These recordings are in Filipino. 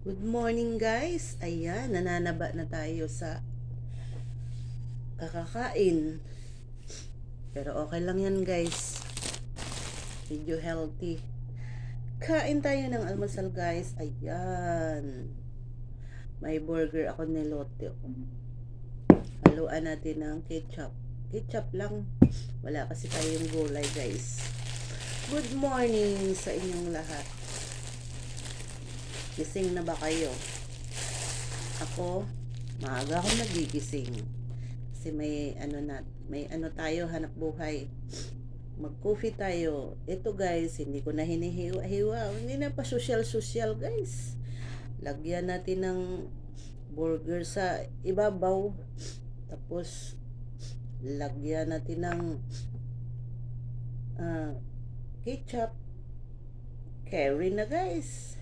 Good morning guys. Ayan, nananaba na tayo sa kakakain. Pero okay lang yan guys. Medyo healthy. Kain tayo ng almusal guys. Ayan. May burger ako nilote. Haluan natin ng ketchup. Ketchup lang. Wala kasi tayong gulay guys. Good morning sa inyong lahat. Gising na ba kayo? Ako, maaga ako nagigising. Kasi may ano tayo, hanap buhay. Mag-coffee tayo. Ito guys, hindi ko na hinihiwa-hiwa. Hindi na pa social guys. Lagyan natin ng burger sa ibabaw. Tapos, lagyan natin ng ketchup. Curry na guys.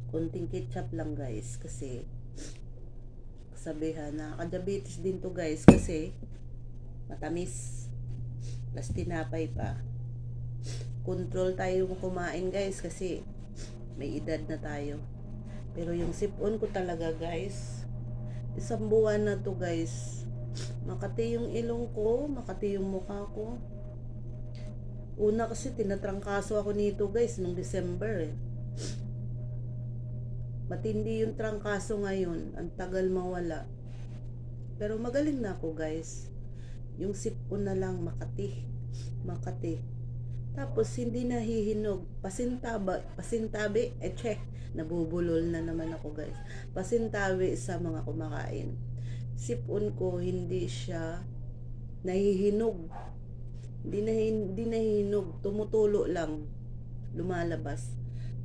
Konting ketchup lang guys kasi sabihan na diabetes din to guys kasi matamis plus tinapay pa. Control tayo kumain guys kasi may edad na tayo. Pero yung sipon ko talaga guys, isang buwan na to guys. Makati yung ilong ko, makati yung mukha ko. Una kasi tinatrangkaso ako nito guys nung December eh. Matindi yung trangkaso ngayon. Ang tagal mawala. Pero magaling na ako guys. Yung sipon na lang Makati. Makati. Tapos hindi nahihinog. Pasintabi. Nabubulol na naman ako guys. Pasintabi sa mga kumakain. Sipon ko hindi siya nahihinog. Hindi nahihinog. Tumutulo lang. Lumalabas.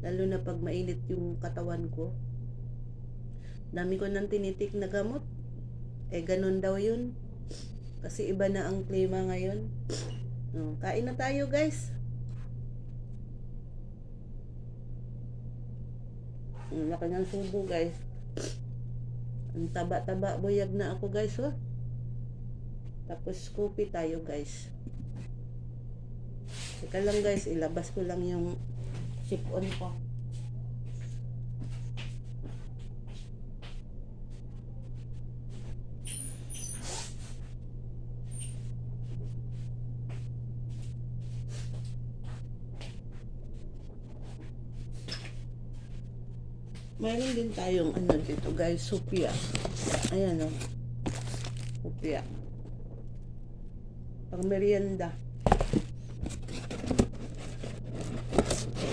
Lalo na pag mainit yung katawan ko. Dami ko nang tinitik na gamot. Ganun daw yun. Kasi iba na ang klima ngayon. Kain na tayo guys. Ang laki ng subo guys. Ang taba-taba buyag na ako guys. Oh. Tapos coffee tayo guys. Teka lang guys, ilabas ko lang yung sipon ko. Mayroon din tayong dito guys, supya. Ayan o. Supya. Pang merienda.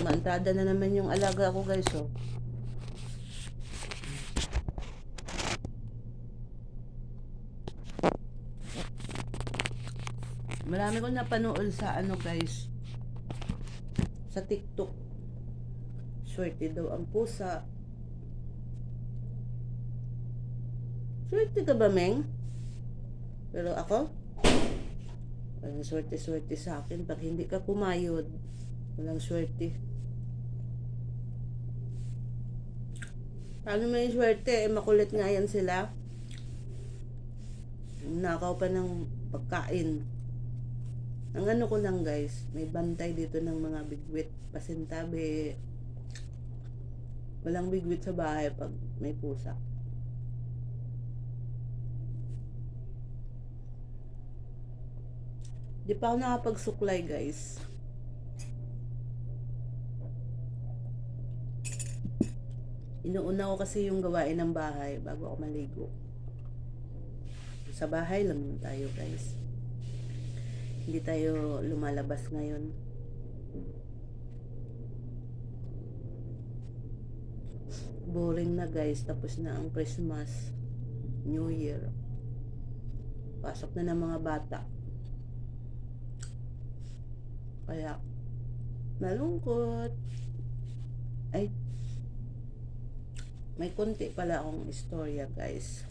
Mantada na naman yung alaga ko guys oh. Marami ko napanood sa guys, sa TikTok. Swerte daw ang pusa. Swerte ka ba, Meng? Pero ako, walang swerte sa akin. Pag hindi ka kumayod, walang swerte. Paano may swerte? Makulit nga yan sila. Nakaw pa ng pagkain. Ang ko lang guys, may bantay dito ng mga bigwit, pasintabi. Walang bigwit sa bahay pag may pusa. Di pa ako nakapagsuklay guys. Inuuna ko kasi yung gawain ng bahay bago ako maligo. Sa bahay lang tayo guys. Hindi tayo lumalabas ngayon. Boring na guys. Tapos na ang Christmas, New Year. Pasok na ng mga bata. Kaya nalungkot. Ay, may konti pala akong istorya guys.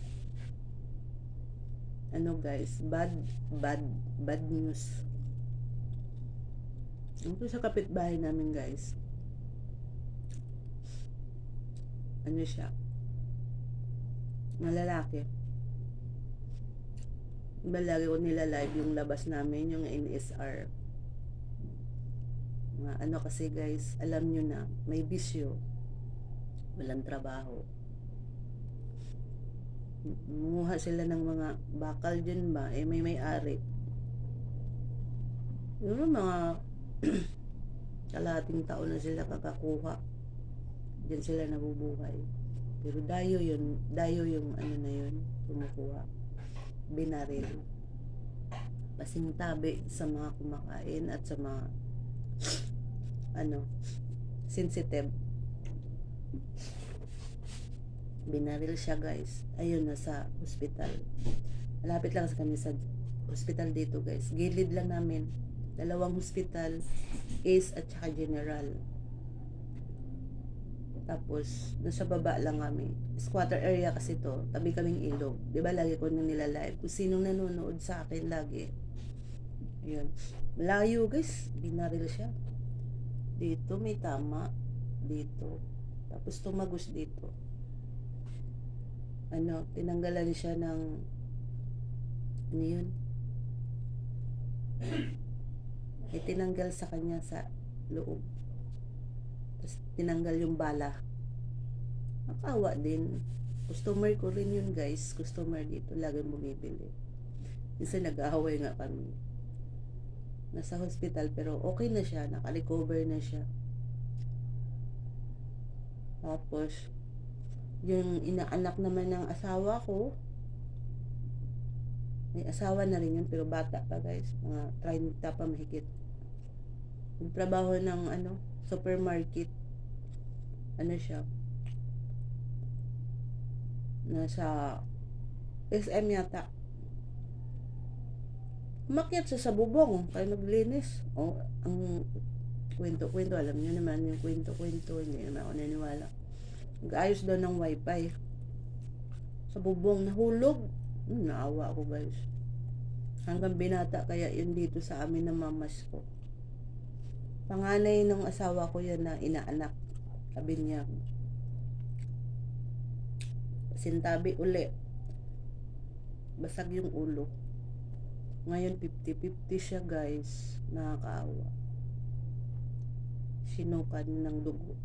Guys, bad news. Ito sa kapitbahay namin guys. Siya? Na lalaki. Lagi ko nila live yung labas namin, yung NSR. Mga mga ano kasi guys, alam nyo na, may bisyo, walang trabaho. Munguha sila ng mga bakal dyan ba, eh may may-ari. Yung mga kalahating taon na sila kakakuha. Diyan sila nabubuhay. Pero dayo yung ano na yun, kumukuha. Binaril. Pasintabi sa mga kumakain at sa mga sensitive. Binaril siya guys. Ayun, nasa hospital. Malapit lang sa kami sa hospital dito guys. Gilid lang namin. Dalawang hospital, Ace at saka General. Tapos, nasa baba lang kami. Squatter area kasi to. Tabi kaming ilog. Diba lagi ko nang nilalive. Kung sinong nanonood sa akin lagi. Ayun. Malayo guys. Binaril siya. Dito may tama. Dito. Tapos tumagos dito. Tinanggalan siya ng ano yun? Itinanggal sa kanya sa loob. Tapos tinanggal yung bala. Nakawa din. Customer ko rin yun guys. Customer dito. Lagi bumibili. Minsan nag-aaway nga kami. Nasa hospital pero okay na siya. Naka-recover na siya. Tapos yung inaanak naman ng asawa ko, may asawa na rin yun pero bata pa guys. Mga 30 pa mahigit. Nagtrabaho ng supermarket. Siya? Nasa SM yata. Umakyat siya sa bubong kaya naglinis. Ang kwento-kwento, alam niyo naman yung kwento-kwento, hindi naman ako naniwala. Nag-ayos daw ng wifi. Sa bubong, nahulog. Naawa ako guys. Hanggang binata kaya yun dito sa amin ng mamas ko. Panganay ng asawa ko yan na inaanak. Sabi niya, sintabi uli. Basag yung ulo. Ngayon 50-50 siya guys. Nakakaawa. Sinukan ng dugo.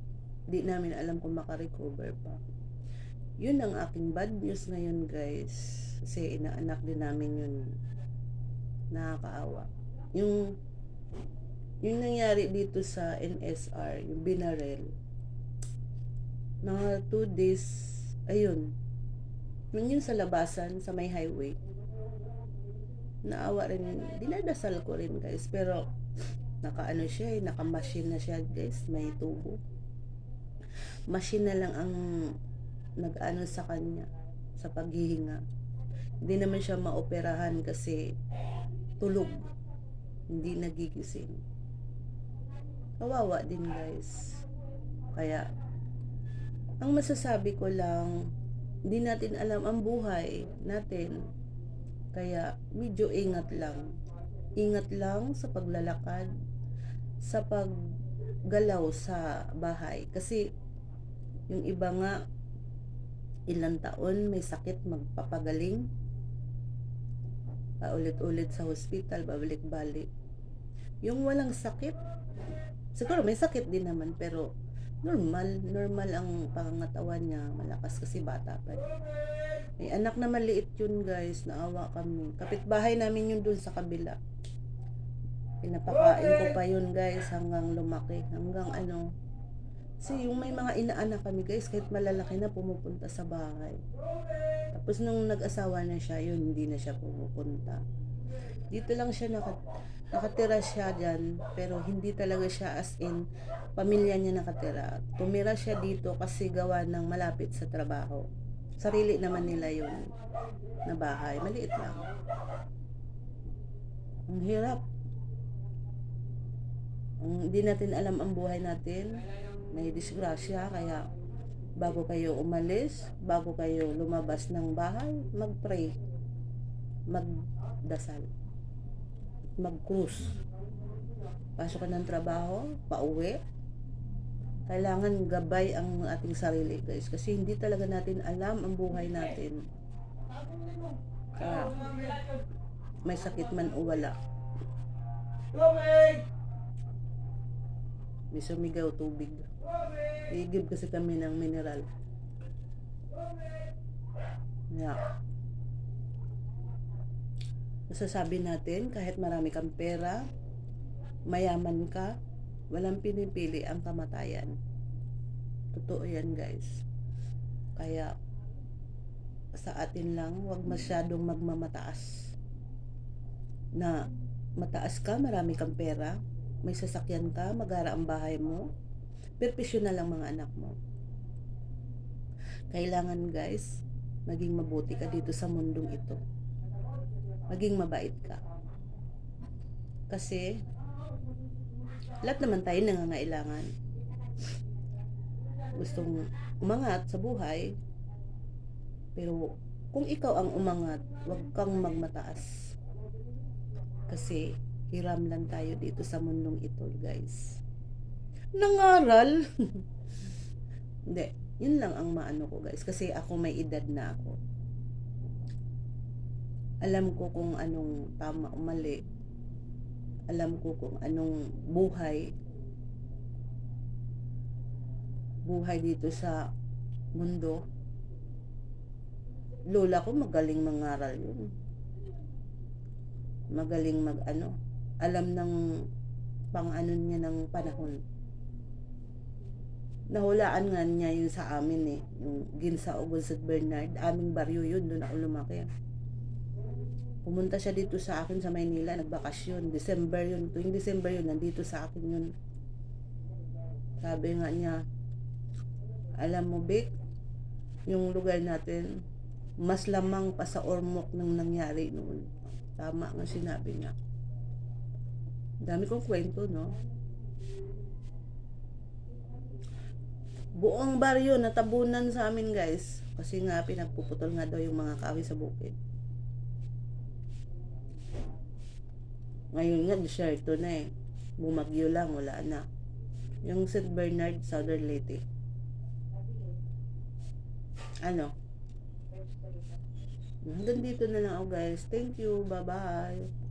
Di namin alam kung makarecover pa. Yun ang aking bad news ngayon guys. Kasi inaanak din namin yun. Nakakaawa. Yung nangyari dito sa NSR, yung binarel, mga 2 days, ayun, yun sa labasan, sa may highway, naawa rin, dinadasal ko rin guys, pero siya naka-machine na siya guys, may tubo. Machine na lang ang nag-ano sa kanya, sa paghihinga. Hindi naman siya maoperahan kasi tulog, hindi nagigising. Kawawa din guys. Kaya ang masasabi ko lang, hindi natin alam ang buhay natin. Kaya medyo ingat lang. Ingat lang sa paglalakad, sa paggalaw sa bahay. Kasi yung iba nga, ilang taon may sakit, magpapagaling. Paulit-ulit sa hospital, babalik-balik. Yung walang sakit, siguro may sakit din naman, pero normal ang pangangatawan niya, malakas kasi bata pa. May anak na maliit yun guys, naawa kami. Kapitbahay namin yun dun sa kabila. Pinapakain ko pa yun guys hanggang lumaki, hanggang kasi yung may mga inaanak kami guys, kahit malalaki na pumupunta sa bahay. Tapos nung nag-asawa na siya, yun hindi na siya pumupunta. Dito lang siya nakatira siya dyan, pero hindi talaga siya as in pamilya niya nakatira. Tumira siya dito kasi gawa ng malapit sa trabaho. Sarili naman nila yun na bahay, maliit lang. Ang hirap. Hindi natin alam ang buhay natin. May disgrasya, kaya bago kayo umalis, bago kayo lumabas ng bahay, mag-pray, magdasal, mag-cruise. Pasok ka ng trabaho, pauwi, kailangan gabay ang ating sarili guys, kasi hindi talaga natin alam ang buhay natin. Kaya may sakit man o wala, May sumigaw tubig. Igib kasi kami ng mineral. Yeah. Masasabi natin, kahit marami kang pera, mayaman ka, walang pinipili ang kamatayan. Totoo yan, guys. Kaya, sa atin lang, wag masyadong magmamataas. Na mataas ka, marami kang pera, may sasakyan ka, magara ang bahay mo, perpesyon na lang mga anak mo. Kailangan, guys, maging mabuti ka dito sa mundong ito. Maging mabait ka. Kasi, lahat naman tayo nangangailangan. Gustong umangat sa buhay, pero kung ikaw ang umangat, huwag kang magmataas. Kasi, hiram lang tayo dito sa mundong ito, guys. Nangaral! Hindi, yun lang ang maano ko, guys. Kasi ako may edad na ako. Alam ko kung anong tama o mali. Alam ko kung anong buhay dito sa mundo. Lola ko magaling mangaral yun. Magaling alam ng pang-ano niya ng panahon. Nahulaan nga niya yun sa amin yung Ginsa o Gonzalo Bernard. Aming baryo yun, doon ako lumaki. Pumunta siya dito sa akin sa Maynila, nagbakasyon. December yun, tuwing December yun, nandito sa akin yun. Sabi nga niya, alam mo, Vic, yung lugar natin, mas lamang pa sa ormok ng nangyari noon. Tama nga sinabi niya. Dami kong kwento, no? Buong baryo natabunan sa amin, guys. Kasi nga, pinagpuputol nga daw yung mga kahoy sa bukid. Ngayon nga, disyerto na Bumagyo lang, wala na. Yung St. Bernard, Southern Leyte. Hanggang dito na lang ako, guys. Thank you. Bye-bye.